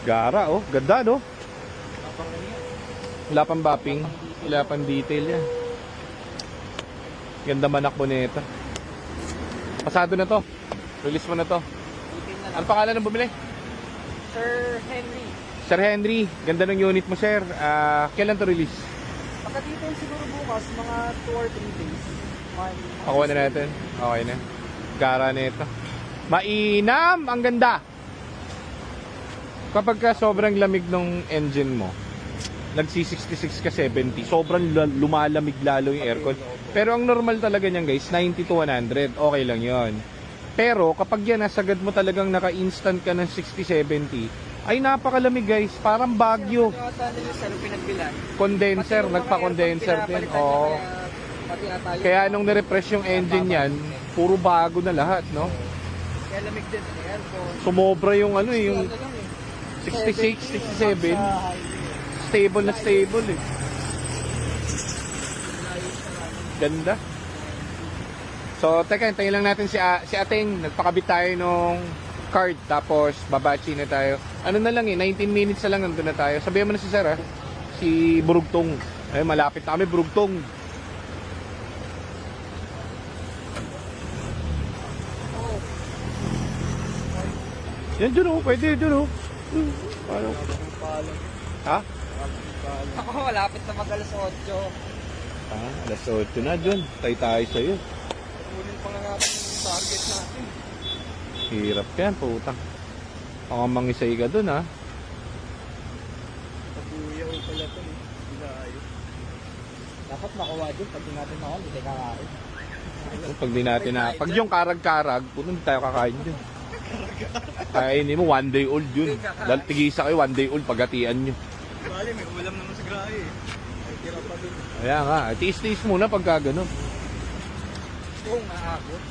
Gara, oh. Ganda, no? Wala pang bapping. Wala pang detail yan. Ganda manak mo nito. Pasado na to. Release mo na to. Ano pangalan ng bumili? Sir Henry. Sir Henry, ganda ng unit mo, sir. Kailan to release? Pagka-detail siguro bukas, mga 2 or 3 days. Pakuha na natin. Okay na. Gara nito. Mainam! Ang ganda! Kapag ka sobrang lamig ng engine mo, nagsi-66 ka 70, sobrang lumalamig lalo yung aircon. Pero ang normal talaga niyan guys, 90 to 100, okay lang yon. Pero kapag yan, nasagad mo talagang naka-instant ka ng 60-70, ay napakalamig guys, parang Baguio. Condenser, nagpa-condenser din. Oo. Kaya nung nirefresh yung engine yan, puro bago na lahat, no? Kaya lamig din ang aircon. Sumobra yung ano eh, yung 66, 67. Stable na stable eh. Ganda. So, teka, hintayin lang natin si Ating. Nagpakabit tayo nung card. Tapos, babachi na tayo. Ano na lang eh, 19 minutes na lang nandun na tayo. Sabihan mo na si Sir ha. Si Burugtong. Ay, malapit na kami, Burugtong. Yan dyan oh, pwede dyan oh. Ano? Ha? Ako, malapit na mag alas 8. Alas 8 na dyan. Tayo sa'yo. Kunin pa nga natin yung target natin. Hirap yan, putang. Baka mangisay ka dun ha. Pabuyaw pala ito eh. Bilayo. Dapat makuha dyan. Pag di natin makuha, hindi tayo kakain. Pag di natin na, pag yung karag-karag, puto hindi tayo kakain dyan. Kainin mo, 1 day old yun. Tigisa kayo, 1 day old, paghatian nyo. Bali, may ulam naman sa grahe eh. Ay, tira pa din. Kaya nga, tiis-tiis muna pagka gano'n. Oo, maakot.